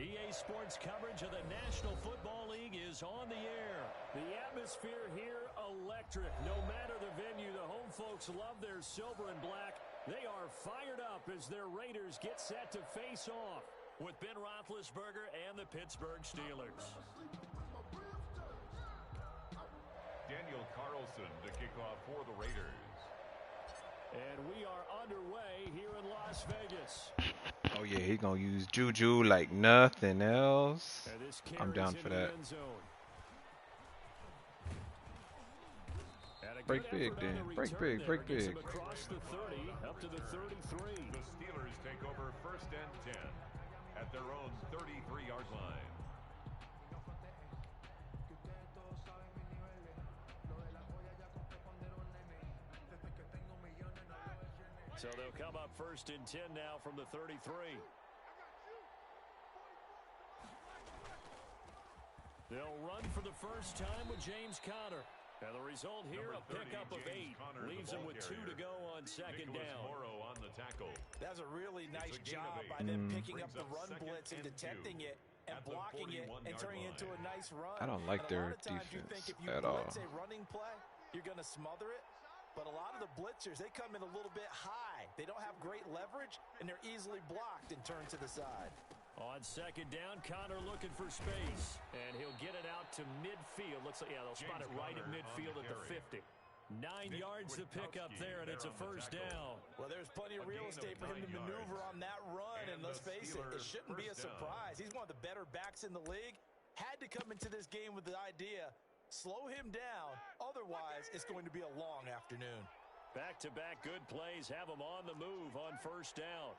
EA Sports coverage of the National Football League is on the air. The atmosphere here, electric. No matter the venue, the home folks love their silver and black. They are fired up as their Raiders get set to face off with Ben Roethlisberger and the Pittsburgh Steelers. Daniel Carlson to kick off for the Raiders. And we are underway here in Las Vegas. Oh yeah, he's gonna use Juju like nothing else. I'm down for that. Break big, Dan. Break big, break big. Across the 30, up to the 33. The Steelers take over 1st and 10 at their own 33-yard line. So they'll come up 1st and 10 now from the 33. They'll run for the first time with James Conner. And the result here, a pickup of 8. Leaves him with 2 to go on 2nd down. On the tackle. That's a really nice job by them picking up the run blitz and detecting it and blocking it and turning it into a nice run. I don't like their defense at all. If you blitz a running play, you're going to smother it. But a lot of the blitzers, they come in a little bit high. They don't have great leverage, and they're easily blocked and turned to the side. On 2nd down, Conner looking for space. And he'll get it out to midfield. Looks like, yeah, they'll spot it right at midfield at the 50. 9 yards to pick up there, and it's a 1st down. Well, there's plenty of real estate for him to maneuver on that run, and let's face it, it shouldn't be a surprise. He's one of the better backs in the league. Had to come into this game with the idea, slow him down, otherwise it's going to be a long afternoon. Back-to-back good plays have him on the move on 1st down.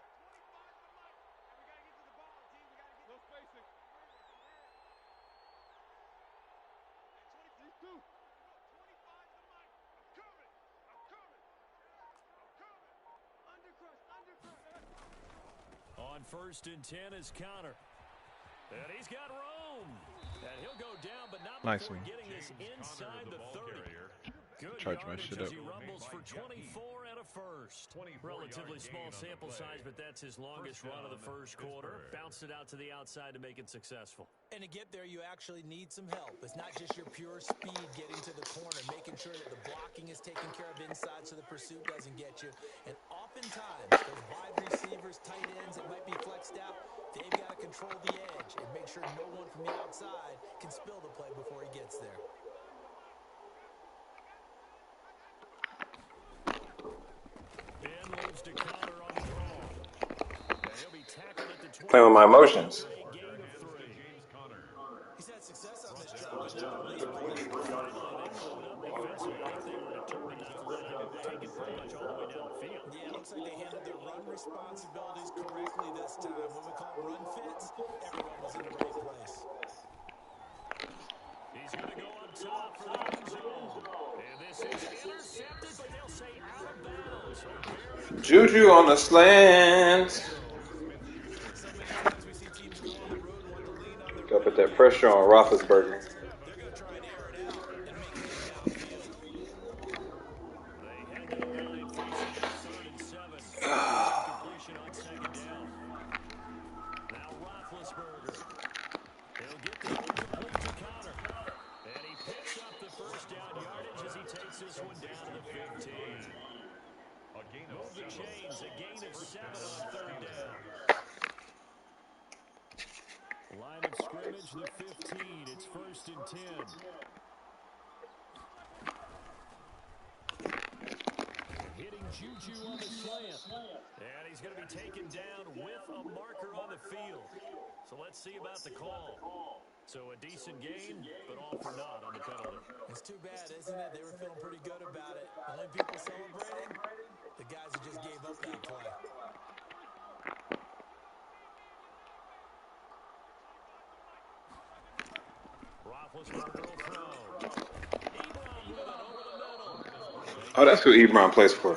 On 1st and 10 is Conner. And he's got room. And he'll go down, but not before getting this inside the 30. Good yardage as he rumbles for 24 and a 1st. Relatively small sample size, but that's his longest run of the 1st quarter. Bounced it out to the outside to make it successful. And to get there, you actually need some help. It's not just your pure speed getting to the corner, making sure that the blocking is taken care of inside so the pursuit doesn't get you. And oftentimes, those wide receivers, tight ends that might be flexed out, they've got to control the edge and make sure no one from the outside can spill the play before he gets there. Moves to Conner on the draw. And he'll be tackled at the 20. Playing with my emotions. He's had success on this job. Yeah, it looks like they handled their run responsibilities correctly this time. When we call run fits, everyone was in the right place. He's going to go up top for the end zone. And this is intercepted, but they'll say out of bounds. Juju on the slant. Gotta put that pressure on Roethlisberger. Line of scrimmage, the 15. It's 1st and 10. Hitting Juju on the slant. And he's going to be taken down with a marker on the field. So let's see about the call. So a decent gain, but all for naught on the penalty. It's too bad, isn't it? They were feeling pretty good about it. Only people celebrating, the guys who just gave up that play. Oh, that's who Ebron plays for.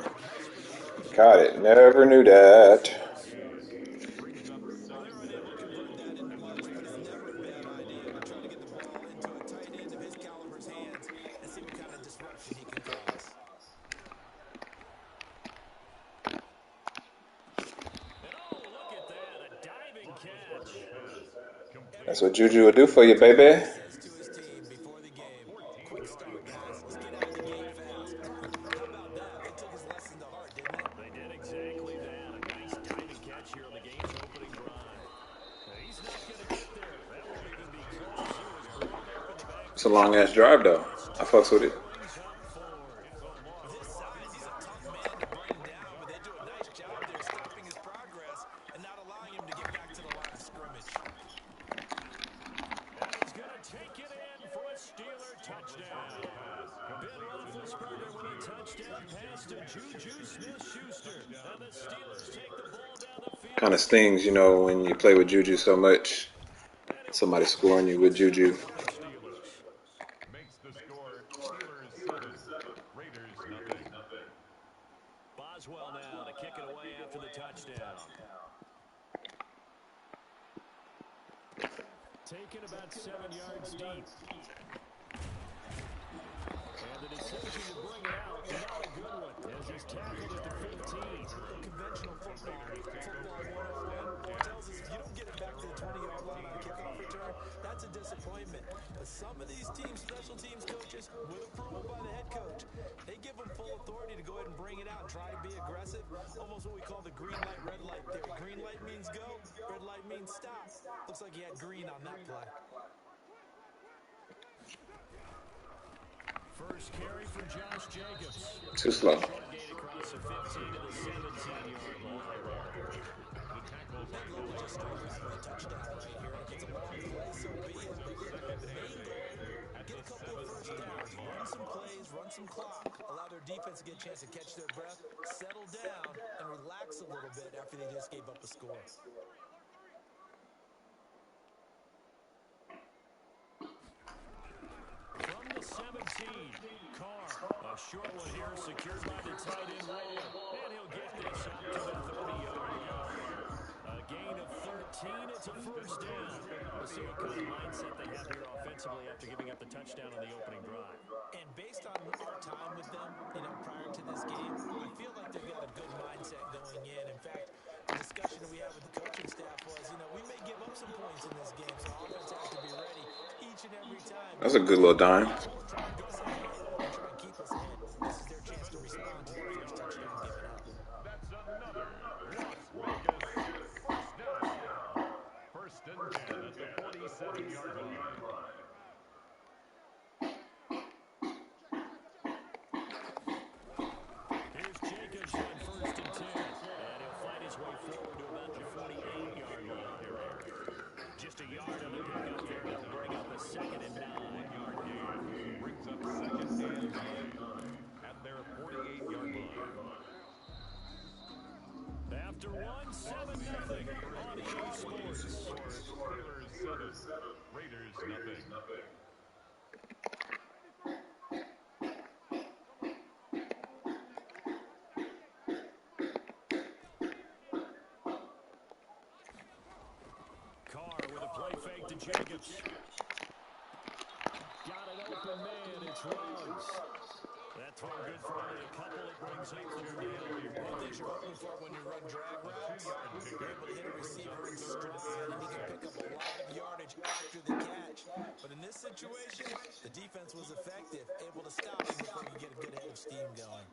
Got it. Never knew that. That's what Juju will do for you, baby. Says to his team before the game, quick start, guys. Let's get out of the gate fast. How about that? They took his lesson to heart, didn't they? They did exactly that. A nice diving catch here on the game's opening drive. He's not going to get there. That won't even be close. He was wide open back. It's a long ass drive though. I fucks with it. With his size, he's a tough man to bring down, but they do a nice job there stopping his progress and not allowing him to get back to the line of scrimmage. And he's going to take it in for a Steeler touchdown. Ben Roethlisberger with a touchdown pass to Juju Smith-Schuster. And the Steelers take the ball down the field. Kind of stings, you know, when you play with Juju so much. Somebody scoring you with Juju. Makes the score Steelers 7, Raiders nothing. Boswell now to kick it away after the touchdown. Taken about 7 yards deep. And the decision to bring it out, not a good one, as he's tackled at the 15. Conventional football 101 tells us if you don't get it back to the 20-yard line on a kickoff return, that's a disappointment. But some of these teams, special teams coaches, with approval by the head coach, they give them full authority to go ahead and bring it out and try to be aggressive. Almost what we call the green light, red light theory. Green light means go, red light means stop. Looks like he had green on that play. First carry for Josh Jacobs. Too slow. Short gain across the 15 to the 17-yard line. The tackles on the Just straight back with a touchdown right here. If it's a long play, so be it. But the main goal, get a couple of first downs, run some plays, run some clock, allow their defense to get a chance to catch their breath, settle down, and relax a little bit after they just gave up a score. From the 17, Carr, a short one here, secured by the tight end Waller. And he'll get this out to the 30-yard line. A gain of 13, it's a first down. We'll see what kind of mindset they have here offensively after giving up the touchdown on the opening drive. And based on our time with them, prior to this game, I feel like they've got a good mindset going in. In fact, the discussion that we had with the coaching staff was, we may give up some points in this game, so offense has to be ready each and every time. That's a good little dime. Try and keep us ahead. This is their chance to respond to their first touchdown given up. That's another Las Vegas first down. First and 10 at the 47-yard line. Here's Jacobs on first and 10. And he'll fight his way forward to about the 48-yard line. Just a yard on the pickup there. That'll bring up a second and 9. 1-yard gain brings up second and 9 at their 48-yard line. After 1-7-0 on EA Sports. Steelers 7, Raiders nothing. Carr with a play fake to Jacobs. Got an open man. It's Ruggs. That throw good for only a couple. It brings up third down. One thing you're hoping for when you run drag routes, you're able to hit a receiver in stride, and he can pick up a lot of yardage after the catch. But in this situation, the defense was effective, able to stop him before he could get a good head of steam going.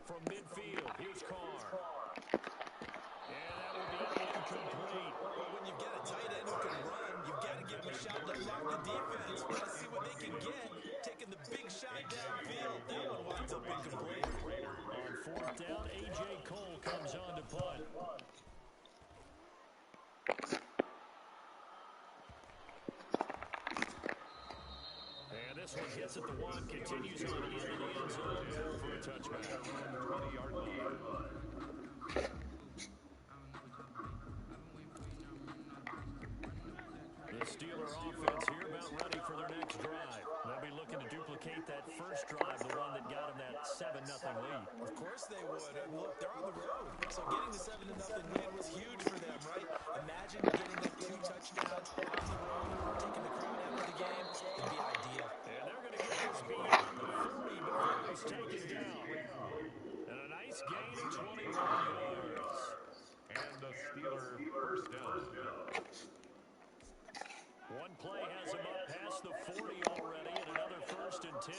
From midfield, here's Carr. And that will be incomplete. Well, when you've got a tight end who can run, you've got to give him a shot to block the defense. Want to see what they can get. Taking the big shot downfield. That one winds up incomplete. On fourth down, A.J. Cole comes on to punt. And this one hits at the 1, continues on into the end zone for a touchback. 20-yard line. The Steeler offense here about ready for their next drive. They'll be looking to duplicate that first drive, the one that got them that 7-0 lead. Of course they would. And look, they're on the road. So getting the 7-0 lead was huge for them, right? Imagine getting that 2 touchdowns on the road, taking the crowd out of the game. It'd be ideal. And they're going to get this beyond the 40 before it's taken down. And a nice gain of 21 yards. And the Steeler first down. One play has him up past the 40 already, and another 1st and 10.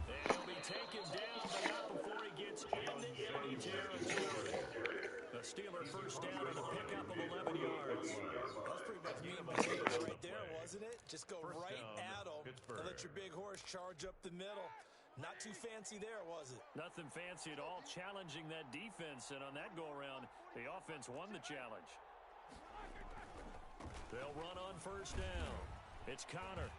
And he'll be taken down, but not before he gets into enemy territory. The Steeler first down and a pickup of 11 yards. That's pretty much mean potatoes right there, wasn't it? Just go right at them and let your big horse charge up the middle. Not too fancy there, was it? Nothing fancy at all, challenging that defense, and on that go-around, the offense won the challenge. They'll run on first down. It's Connor.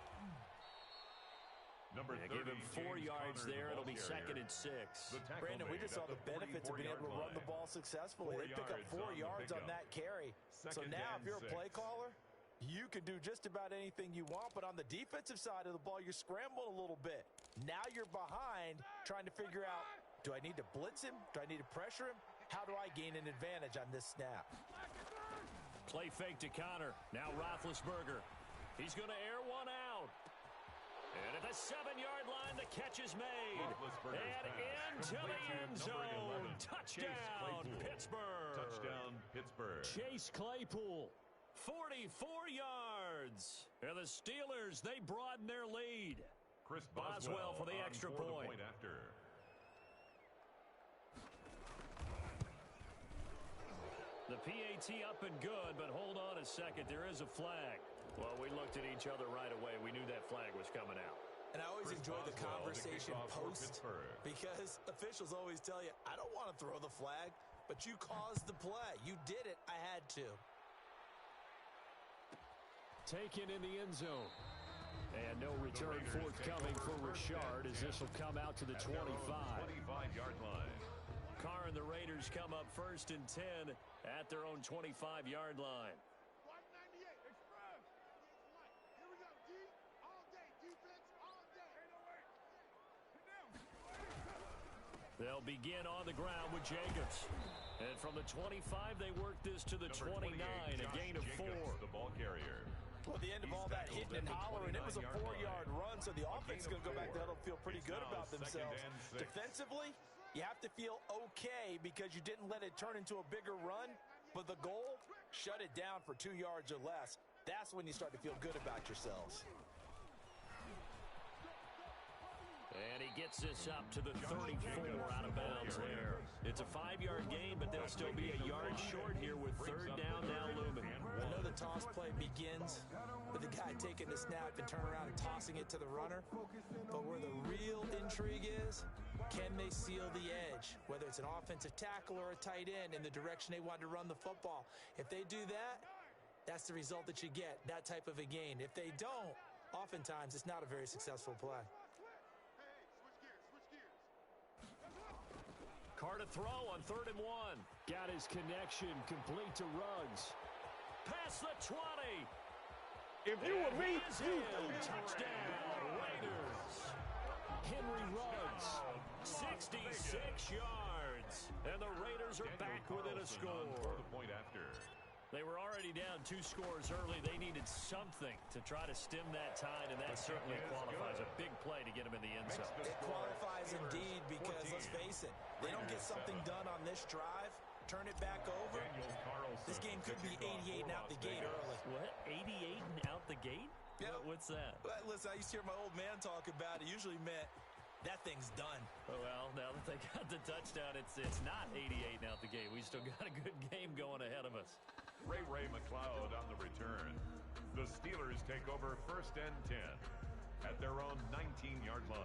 Number 30, give him 4 yards Connor, there. It'll be carrier. 2nd and 6. Brandon, we just saw the benefits of being able to run the ball successfully. They pick up 4 yards on that carry. So now if you're a play caller, you can do just about anything you want, but on the defensive side of the ball, you're scrambling a little bit. Now you're behind, trying to figure out, do I need to blitz him? Do I need to pressure him? How do I gain an advantage on this snap? Play fake to Connor. Now Roethlisberger. He's going to air one out. And at the 7-yard line, the catch is made. And into the end zone. Touchdown, Pittsburgh. Touchdown, Pittsburgh. Chase Claypool. 44 yards. And the Steelers, they broaden their lead. Chris Boswell for the extra point. After. The PAT up and good, but hold on a second. There is a flag. Well, we looked at each other right away. We knew that flag was coming out. And I always enjoy the conversation post because officials always tell you, I don't want to throw the flag, but you caused the play. You did it. I had to. Taken in the end zone. And no return forthcoming for Richard as this will come out to the 25. 25-yard line. Carr and the Raiders come up 1st and 10 at their own 25-yard line. They'll begin on the ground with Jacobs. And from the 25, they work this to the 29, a gain of 4. The ball carrier. Well, at the end of all that hitting and hollering, it was a 4-yard run, so the offense is going to go back there and feel pretty good about themselves. Defensively, you have to feel okay because you didn't let it turn into a bigger run, but the goal, shut it down for 2 yards or less. That's when you start to feel good about yourselves. And he gets this up to the 34 out of bounds there. It's a 5-yard gain, but they'll still be a yard short here with 3rd down now looming. I know the toss play begins with the guy taking the snap and turning around and tossing it to the runner. But where the real intrigue is, can they seal the edge? Whether it's an offensive tackle or a tight end in the direction they want to run the football. If they do that, that's the result that you get, that type of a gain. If they don't, oftentimes it's not a very successful play. Carr to throw on 3rd and 1. Got his connection complete to Ruggs. Past the 20. If you were me, touchdown, Raiders. Henry Ruggs, 66 yards. And the Raiders are back within a score. The point after. They were already down 2 scores early. They needed something to try to stem that tide, and that certainly qualifies a big play to get them in the end zone. It qualifies indeed because, let's face it, they don't get something done on this drive, turn it back over, this game could be 88 and out the gate early. What? 88 and out the gate? Yeah. What's that? Well, listen, I used to hear my old man talk about it. Usually meant that thing's done. Well, now that they got the touchdown, it's not 88 and out the gate. We still got a good game going ahead of us. Ray McLeod on the return. The Steelers take over 1st and 10 at their own 19-yard line.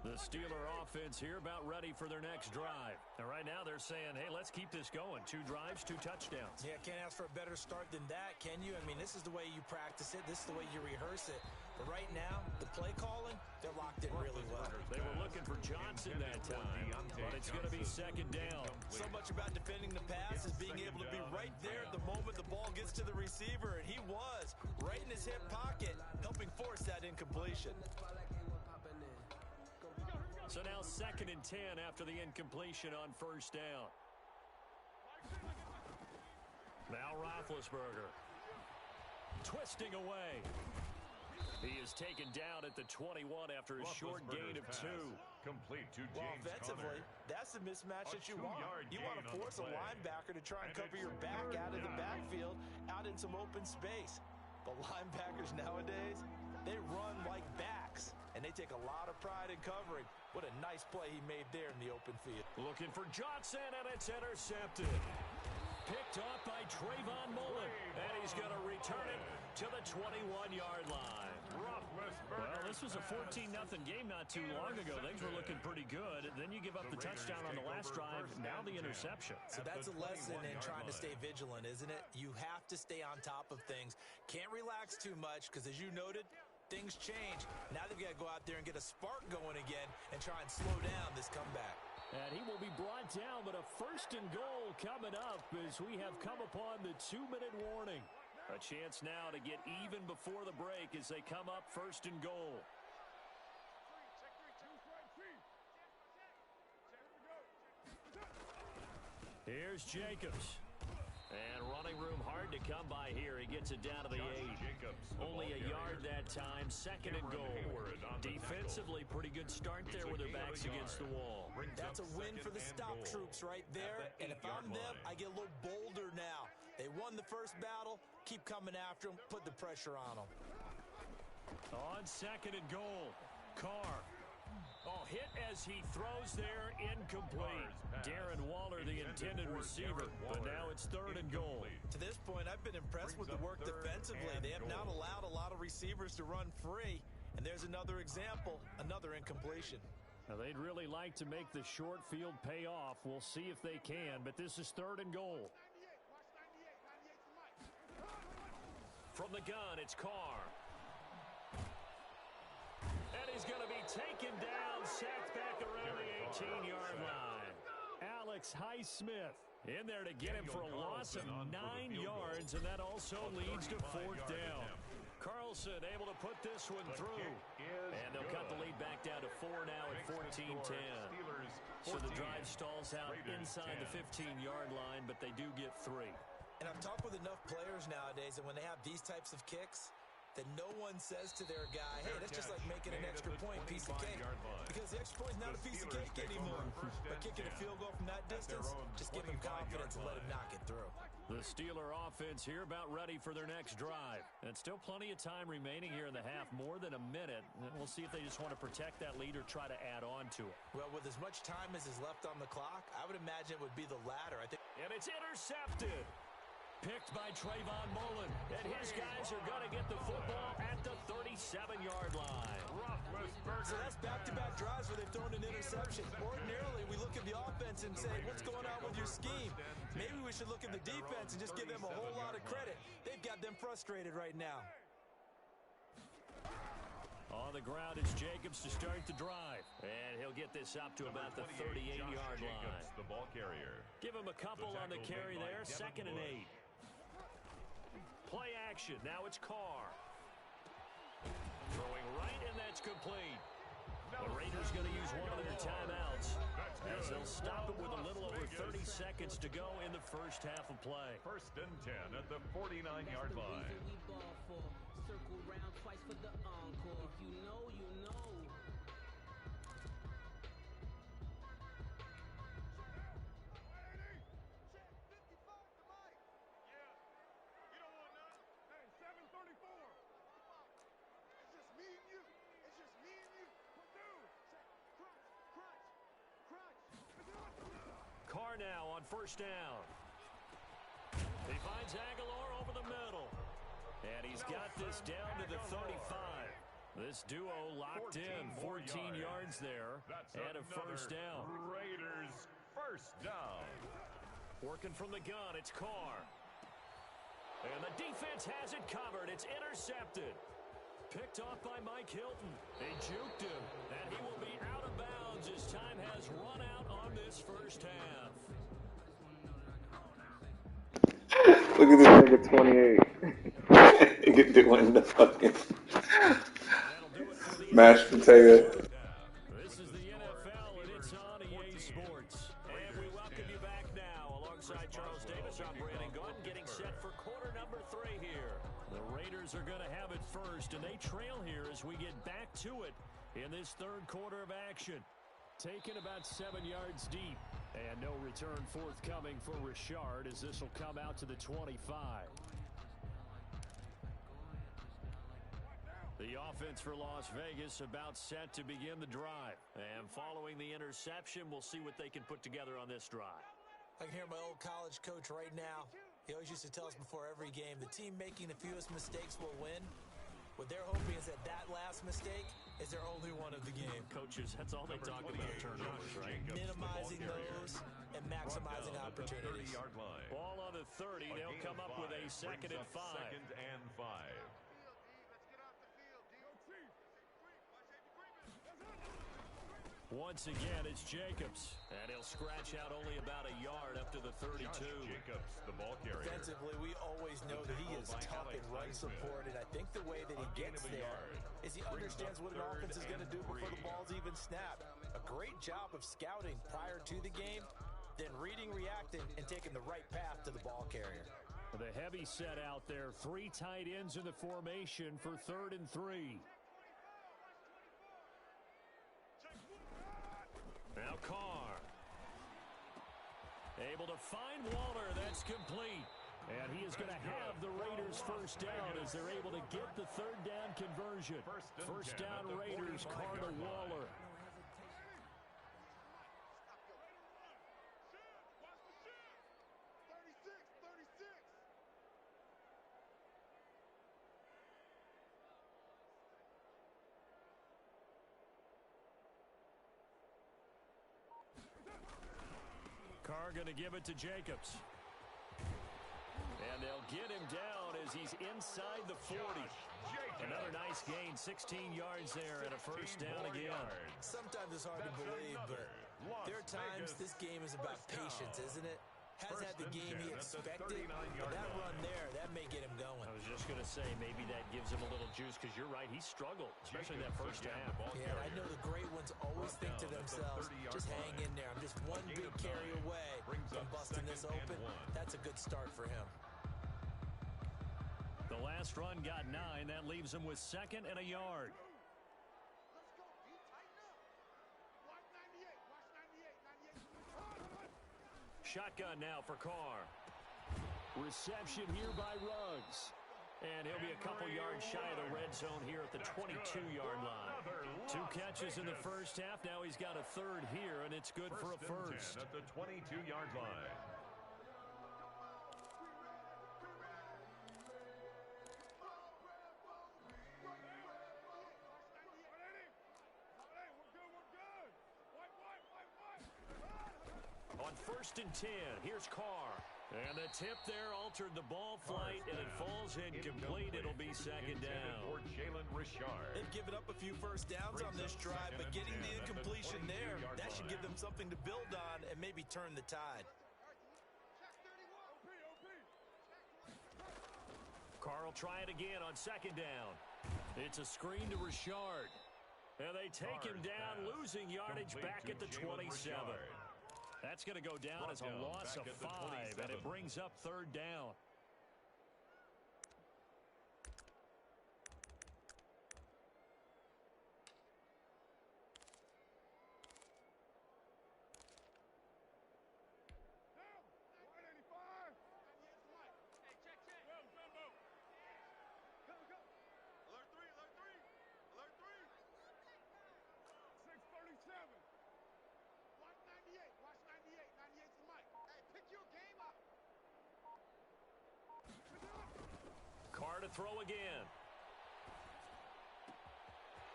The Steeler offense here about ready for their next drive. And right now they're saying, hey, let's keep this going. 2 drives, 2 touchdowns. Yeah, can't ask for a better start than that, can you? I mean, this is the way you practice it. This is the way you rehearse it. But right now, the play calling, they're locked in really well. They were looking for Johnson that time, but it's going to be 2nd down. So much about defending the pass is being able to be right there at the moment the ball gets to the receiver, and he was right in his hip pocket, helping force that incompletion. So now 2nd and 10 after the incompletion on first down. Now Roethlisberger. Twisting away. He is taken down at the 21 after a short gain of 2. Complete to Well, James offensively, Conner. that's the mismatch that you want. You want to gain on force the a play. linebacker to try and And cover it's your back out of the 3rd down. backfield, out in some open space. The linebackers nowadays, they run like backs, and they take a lot of pride in covering. What a nice play he made there in the open field. Looking for Johnson, and it's intercepted. Picked off by Trayvon Mullen, and he's going to return it to the 21-yard line. Well, this was a 14-0 game not too long ago. Things were looking pretty good. Then you give up the touchdown on the last drive, now the interception. So that's a lesson in trying to stay vigilant, isn't it? You have to stay on top of things. Can't relax too much because, as you noted, things change. Now they've got to go out there and get a spark going again and try and slow down this comeback. And he will be brought down, but a 1st and goal coming up as we have come upon the 2-minute warning. A chance now to get even before the break as they come up 1st and goal. Here's Jacobs. And running room hard to come by here. He gets it down to the 8. Only a yard that time. 2nd and goal. Defensively, pretty good start there with their backs against the wall. That's a win for the stop troops right there. And if I'm them, I get a little bolder now. They won the first battle. Keep coming after them. Put the pressure on them. On 2nd and goal. Carr. Oh, hit as he throws there, incomplete. Darren Waller, the intended receiver, but now it's 3rd and goal. To this point, I've been impressed with the work defensively. They have not allowed a lot of receivers to run free. And there's another example, another incompletion. Now, they'd really like to make the short field pay off. We'll see if they can, but this is 3rd and goal. From the gun, it's Carr. And he's going to be taken down, sacked back around the 18-yard line. Alex Highsmith in there to get him for a loss of 9 yards, and that also leads to 4th down. Carlson able to put this one through. And they'll cut the lead back down to 4 now at 14-10. So the drive stalls out inside the 15-yard line, but they do get 3. And I've talked with enough players nowadays that when they have these types of kicks, that no one says to their guy, hey, that's just like making an extra point, piece of cake. Because the extra point's not a piece of cake anymore. But kicking a field goal from that distance, just give him confidence and let him knock it through. The Steeler offense here about ready for their next drive. And still plenty of time remaining here in the half, more than a minute. And we'll see if they just want to protect that lead or try to add on to it. Well, with as much time as is left on the clock, I would imagine it would be the latter. I think. And it's intercepted. Picked by Trayvon Mullen. And his guys are going to get the football at the 37-yard line. So that's back-to-back drives where they've thrown an interception. Ordinarily, we look at the offense and say, what's going on with your scheme? Maybe we should look at the defense and just give them a whole lot of credit. They've got them frustrated right now. On the ground, it's Jacobs to start the drive. And he'll get this up to about the 38-yard line. The ball carrier. Give him a couple on the carry there. 2nd and 8. Play action. Now it's Carr. Throwing right, and that's complete. The Raiders going to use one of their timeouts as they'll stop it with a little over 30 seconds to go in the first half of play. 1st and 10 at the 49-yard line. Circle round twice for the encore. If you know, you know. Carr now on 1st down. He finds Aguilar over the middle. And he's got this down to the 35. This duo locked in, 14 yards there, and a 1st down. Raiders 1st down. Working from the gun, it's Carr. And the defense has it covered. It's intercepted. Picked off by Mike Hilton. They juked him, and he will be out of bounds as time has run out on this first half. Look at this nigga 28. Get doing the fucking mashed potato. This is the NFL Davis on Brandon Gordon getting set for quarter number 3 here. The Raiders are going to have it first, and they trail here as we get back to it in this third quarter of action. Taken about 7 yards deep, and no return forthcoming for Richard as this will come out to the 25. The offense for Las Vegas about set to begin the drive. And following the interception, we'll see what they can put together on this drive. I can hear my old college coach right now. He always used to tell us before every game, the team making the fewest mistakes will win. What they're hoping is that last mistake is their only one of the game. Coaches, that's all they talk about, turnovers, right? Minimizing those and maximizing opportunities. Ball on the 30. They'll come up with a 2nd and 5. Second and 5. Once again, it's Jacobs, and he'll scratch out only about a yard up to the 32. Jacobs, the ball carrier. Defensively, we always know that he is tough in run support, and I think the way that he gets there is he understands what an offense is going to do before the ball's even snapped. A great job of scouting prior to the game, then reading, reacting, and taking the right path to the ball carrier. The heavy set out there, 3 tight ends in the formation for 3rd and 3. Now Carr. Able to find Waller. That's complete. And he is going to have the Raiders first down as they're able to get the 3rd down conversion. First down Raiders, Carr to Waller. Carr going to give it to Jacobs. And they'll get him down as he's inside the 40. Another nice gain, 16 yards there and a first down again. Sometimes it's hard to believe, but there are times this game is about patience, isn't it? Has had the game he expected, but that run there, that may get him going. I was just going to say, maybe that gives him a little juice, because you're right, he struggled, especially that first half. Yeah, I know the great ones always think to themselves, just hang in there. I'm just one big carry away from busting this open. That's a good start for him. The last run got 9. That leaves him with 2nd and a yard. Shotgun now for Carr. Reception here by Ruggs. And he'll be a couple yards shy of the red zone here at the 22-yard line. 2 catches in the first half. Now he's got a 3rd here, and it's good for a first. At the 22-yard line. On 1st and 10, here's Carr. And the tip there altered the ball flight, and it falls incomplete. It'll be 2nd down. They've given up a few first downs on this drive, but getting the incompletion there, that should give them something to build on and maybe turn the tide. Carr will try it again on 2nd down. It's a screen to Richard. And they take him down, losing yardage back at the 27. That's going to go down as a loss of 5, and it brings up 3rd down. Carr to throw again.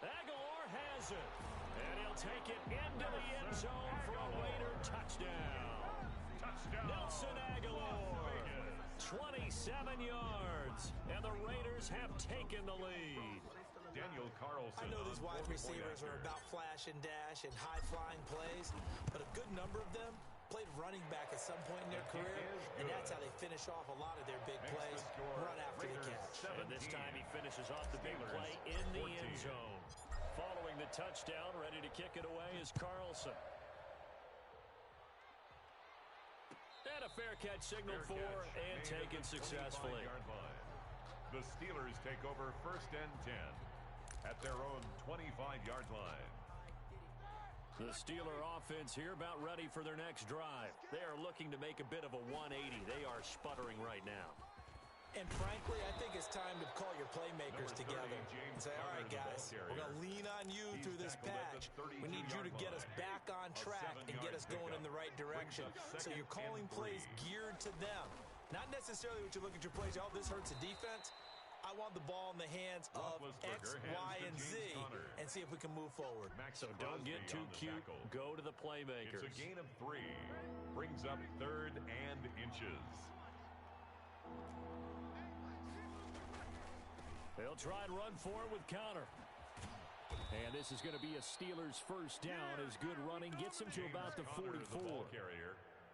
Aguilar has it. And he'll take it into the end zone for a Raider touchdown. Nelson Aguilar. 27 yards. And the Raiders have taken the lead. Daniel Carlson. I know these wide receivers are about flash and dash and high-flying plays, but a good number of them played running back at some point in their career, and that's how they finish off a lot of their big plays, run after the catch. And this time he finishes off the big play in the end zone. Following the touchdown, ready to kick it away is Carlson. And a a fair catch signaled for and taken successfully. The Steelers take over 1st and 10 at their own 25-yard line. The Steeler offense here about ready for their next drive. They are looking to make a bit of a 180. They are sputtering right now. And frankly, I think it's time to call your playmakers together and say, all right, guys, we're going to lean on you through this patch. We need you to get us back on track and get us going in the right direction. So you're calling plays geared to them. Not necessarily what you look at your plays, oh, this hurts the defense. I want the ball in the hands of X, Y, and Z and see if we can move forward. So don't get too cute. Go to the playmakers. It's a gain of 3. Brings up 3rd and inches. They'll try and run for it with Connor. And this is going to be a Steelers first down as good running gets him to about the 44.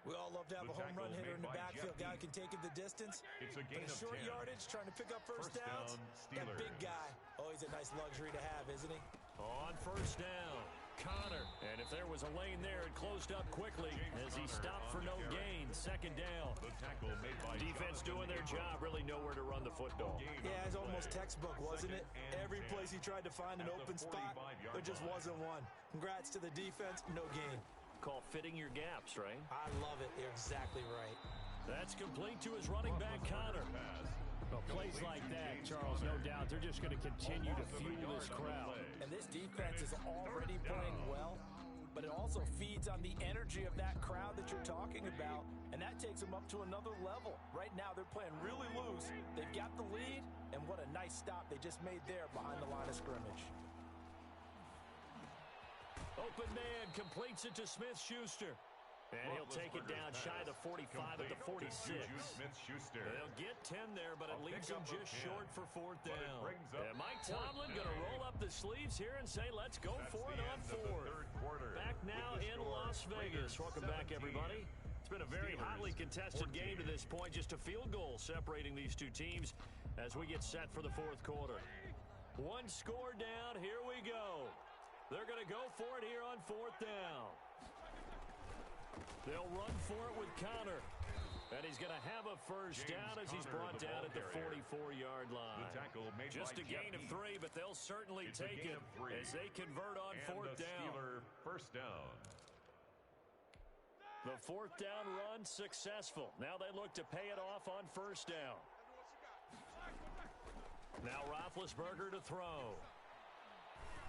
We all love to have a home run hitter in the backfield. Guy can take it the distance. It's a gain of short 10. yardage, trying to pick up first downs. That big guy. Oh, he's a nice luxury to have, isn't he? On first down, Connor. And if there was a lane there, it closed up quickly as he stopped for no gain. 2nd down. The tackle made by defense doing their job, really nowhere to run the football. Yeah, it's almost textbook, wasn't it? Every place he tried to find an open spot, there just wasn't one. Congrats to the defense, no gain. Call fitting your gaps, right? I love it. You're exactly right. That's complete to his running back, Connor. Well, plays like that, Charles, no doubt, they're just going to continue to fuel this crowd. And this defense is already playing well, but it also feeds on the energy of that crowd that you're talking about, and that takes them up to another level. Right now, they're playing really loose. They've got the lead, and what a nice stop they just made there behind the line of scrimmage. Open man completes it to Smith-Schuster. And he'll take it down shy of the 45 at the 46. They'll get 10 there, but it leaves them just short for 4th down. And Mike Tomlin going to roll up the sleeves here and say, let's go for it on 4th. Back now in Las Vegas. Welcome back, everybody. It's been a very hotly contested game to this point. Just a field goal separating these two teams as we get set for the 4th quarter. 1 score down. Here we go. They're going to go for it here on 4th down. They'll run for it with Connor. And he's going to have a first down as he's brought down at the 44-yard line. Just a gain of 3, but they'll certainly take it as they convert on 4th down. First down. The 4th down run successful. Now they look to pay it off on first down. Now Roethlisberger to throw.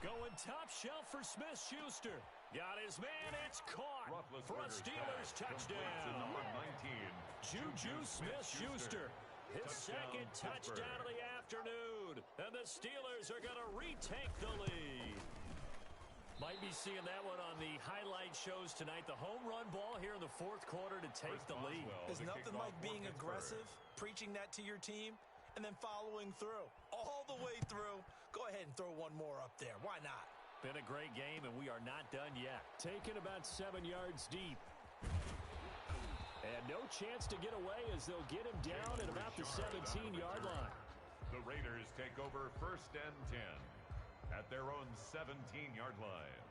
Going top shelf for Smith-Schuster. Got his man, it's caught for a Steelers touchdown. Number 19, Juju Smith-Schuster, his 2nd touchdown of the afternoon. And the Steelers are going to retake the lead. Might be seeing that one on the highlight shows tonight. The home run ball here in the 4th quarter to take the lead. There's nothing like being aggressive, preaching that to your team, and then following through. All the way through. Go ahead and throw one more up there. Why not? Been a great game, and we are not done yet. Taken about 7 yards deep. And no chance to get away as they'll get him down at about the 17-yard line. The Raiders take over 1st and 10 at their own 17-yard line.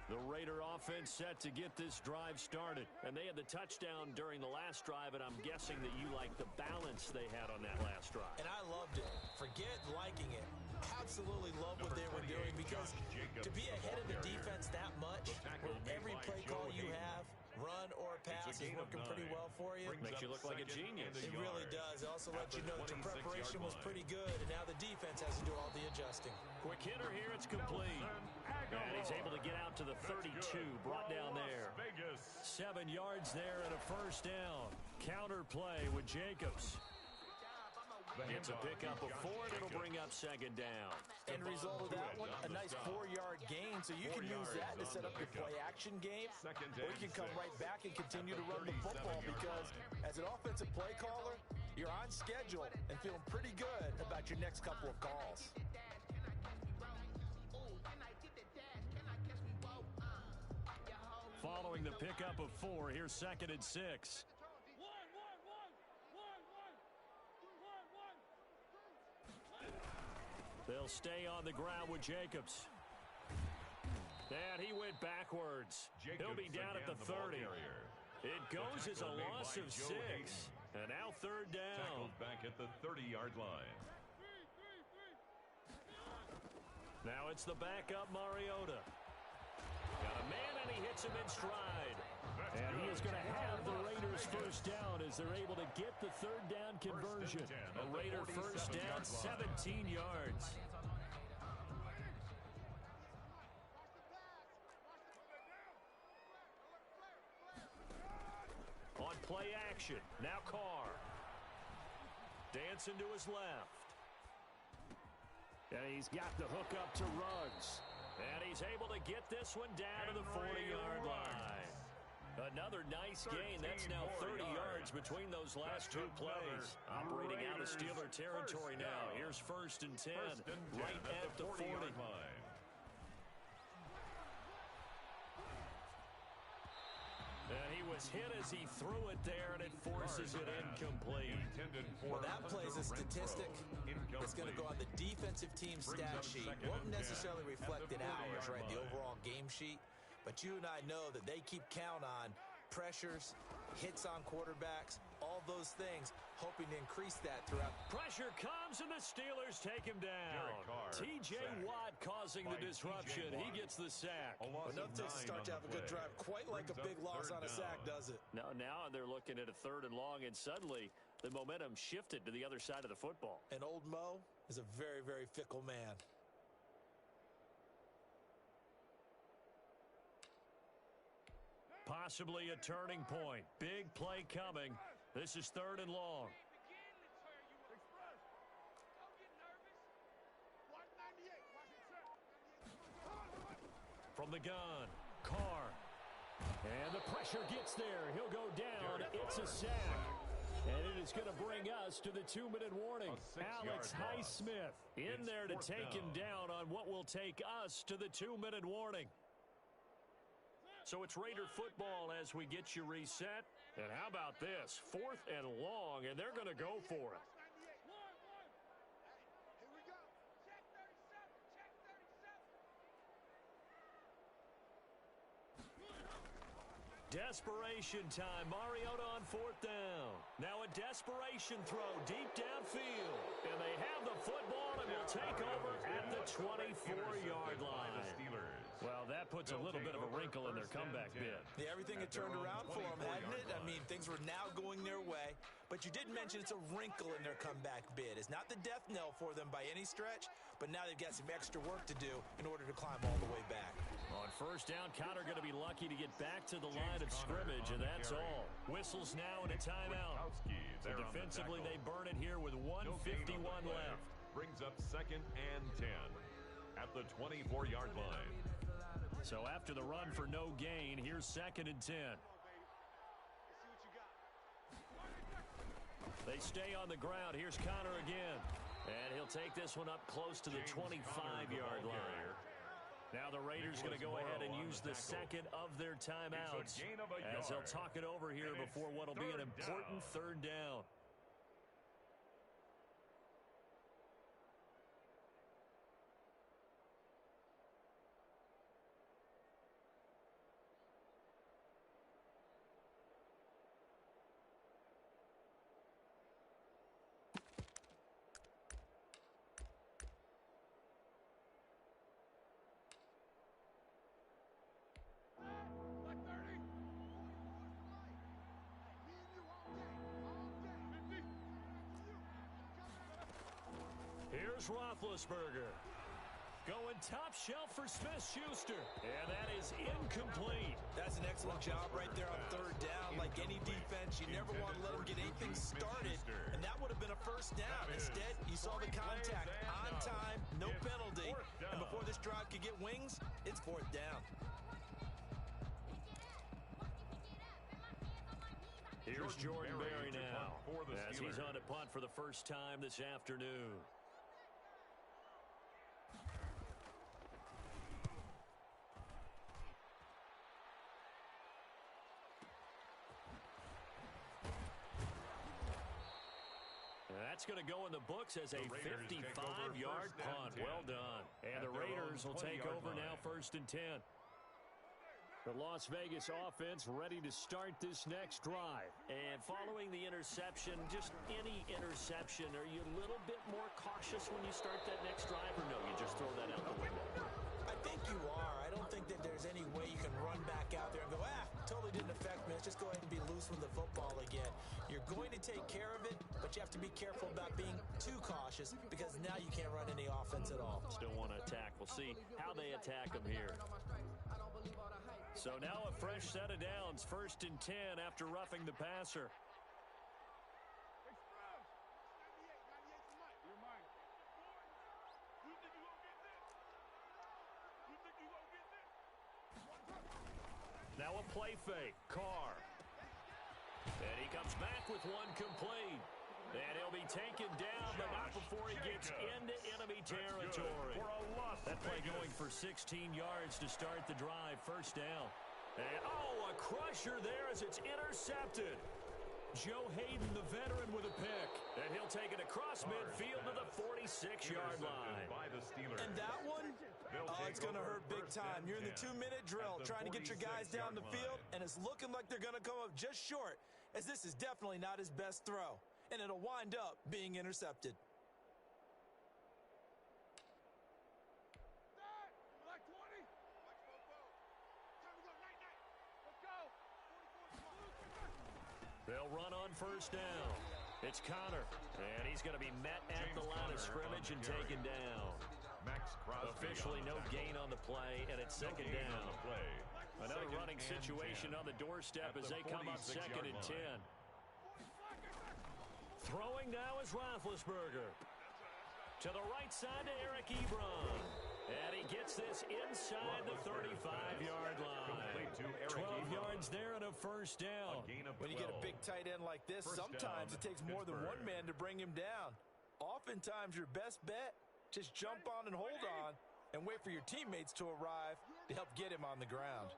The Raider offense set to get this drive started. And they had the touchdown during the last drive, and I'm guessing that you like the balance they had on that last drive. And I loved it. Forget liking it. Absolutely love what they were doing, because to be ahead of the defense that much, with every play call you have, run or pass, is working pretty well for you. Makes you look like a genius. It really does. It also lets you know that your preparation was pretty good, and now the defense has to do all the adjusting. Quick hitter here, it's complete. And he's able to get out to the 32, brought down there. 7 yards there and a first down. Counter play with Jacobs. It's a pickup of 4, and it'll bring up 2nd down. End result of that one, a nice 4-yard gain, so you can use that to set up your play-action game, or you can come right back and continue to run the football, because as an offensive play caller, you're on schedule and feeling pretty good about your next couple of calls. Following the pickup of 4, here's 2nd and 6. They'll stay on the ground with Jacobs. And he went backwards. He'll be down at the 30. It goes as a loss of 6. And now third down. Tackled back at the 30-yard line. Now it's the backup Mariota. Got a man, and he hits him in stride. And he is going to have the Raiders first down as they're able to get the third down conversion. A Raider first down, 17 yards. On play action, now Carr. Dancing to his left. And he's got the hook up to Ruggs. And he's able to get this one down to the 40-yard line. Another nice gain. That's now 30 yards between those last two plays. Operating out of Steeler territory now. Here's 1st and 10, right at the 40. line. And he was hit as he threw it there, and it forces it incomplete. Well, that plays a statistic that's going to go on the defensive team stat sheet. Won't necessarily reflect in ours, right, the overall game sheet. But you and I know that they keep count on pressures, hits on quarterbacks, all those things, hoping to increase that throughout. Pressure comes, and the Steelers take him down. T.J. Watt causing the disruption. He gets the sack. Enough to start to have a good drive. Quite like a big loss on a sack, does it? Now they're looking at a 3rd and long, and suddenly the momentum shifted to the other side of the football. And old Mo is a very, very fickle man. Possibly a turning point. Big play coming. This is 3rd and long. From the gun, Carr. And the pressure gets there. He'll go down. It's a sack. And it is going to bring us to the 2-minute warning. Alex Highsmith in there to take him down on what will take us to the 2-minute warning. So it's Raider football as we get you reset. And how about this? 4th and long, and they're going to go for it. Desperation time. Mariota on 4th down. Now a desperation throw deep downfield. And they have the football and will take over at the 24-yard line. Well, that puts a little bit of a wrinkle in their comeback bid. Yeah, everything had turned around for them, hadn't it? I mean, things were now going their way. But you did mention it's a wrinkle in their comeback bid. It's not the death knell for them by any stretch, but now they've got some extra work to do in order to climb all the way back. On 1st down, Connor going to be lucky to get back to the line of scrimmage, and that's all. Whistles now and a timeout. So defensively, they burn it here with 1:51 left. Brings up 2nd and 10 at the 24-yard line. So after the run for no gain, here's 2nd and 10. They stay on the ground. Here's Connor again. And he'll take this one up close to the 25-yard line. Now the Raiders going to go ahead and use the 2nd of their timeouts as they'll talk it over here before what will be an important 3rd down. Here's Roethlisberger. Going top shelf for Smith-Schuster. And that is incomplete. That's an excellent job right there on 3rd down. Like any defense, you never want to let them get anything started. And that would have been a 1st down. Instead, you saw the contact on time, no penalty. And before this drive could get wings, it's 4th down. Here's Jordan Berry now as he's on to punt for the first time this afternoon. That's going to go in the books as a 55-yard punt. Well done. And the Raiders will take over now 1st and 10. The Las Vegas offense ready to start this next drive. And following the interception, just any interception, are you a little bit more cautious when you start that next drive, or no, you just throw that out the window? I think you are. I don't think that there's any way you can run back out there and go, totally didn't affect me. Let's just go ahead and be loose with the football again. You're going to take care of it, but you have to be careful about being too cautious because now you can't run any offense at all. Still want to attack. We'll see how they attack them here. So now a fresh set of downs, 1st and 10 after roughing the passer. Now a play fake, Carr. And he comes back with one complete. And he'll be taken down, but not before he gets into enemy territory. That play going for 16 yards to start the drive, 1st down. And, a crusher there as it's intercepted. Joe Hayden, the veteran, with a pick. And he'll take it across midfield to the 46-yard line. And that one, it's going to hurt big time. You're in the 2-minute drill trying to get your guys down the field, and it's looking like they're going to come up just short, as this is definitely not his best throw. And it'll wind up being intercepted. They'll run on 1st down. It's Connor, and he's going to be met at the line of scrimmage and taken down. Officially no gain on the play, and it's 2nd down. Another running situation on the doorstep as they come up 2nd and 10. Throwing now is Roethlisberger. To the right side to Eric Ebron. And he gets this inside the 35-yard line. 12 yards there and a 1st down. When you get a big tight end like this, sometimes it takes more than one man to bring him down. Oftentimes your best bet, just jump on and hold on and wait for your teammates to arrive to help get him on the ground.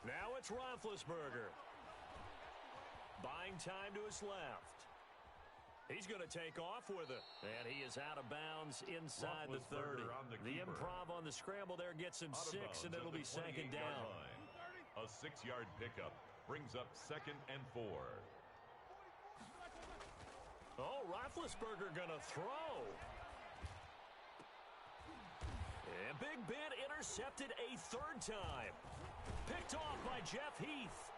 Now it's Roethlisberger. Buying time to his left. He's going to take off with it. And he is out of bounds inside the 30. The improv on the scramble there gets him 6, and it'll be 2nd down. A 6-yard pickup brings up 2nd and 4. Oh, Roethlisberger going to throw. And Big Ben intercepted a 3rd time. Picked off by Jeff Heath.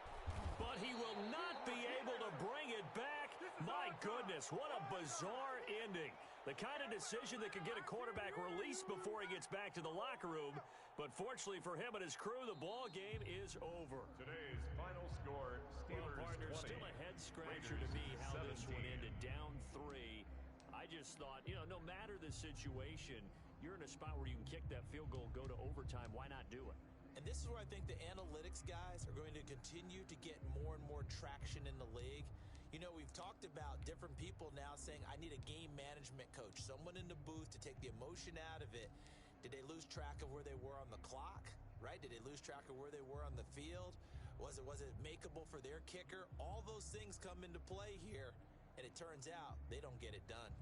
But he will not be able to bring it back. My goodness, what a bizarre ending. The kind of decision that could get a quarterback released before he gets back to the locker room. But fortunately for him and his crew, the ball game is over. Today's final score, Steelers 20. Still a head-scratcher to me how 17. This one ended, down 3. I just thought, no matter the situation, you're in a spot where you can kick that field goal, go to overtime. Why not do it? And this is where I think the analytics guys are going to continue to get more and more traction in the league. We've talked about different people now saying, I need a game management coach, someone in the booth to take the emotion out of it. Did they lose track of where they were on the clock, right? Did they lose track of where they were on the field? Was it makeable for their kicker? All those things come into play here, and it turns out they don't get it done.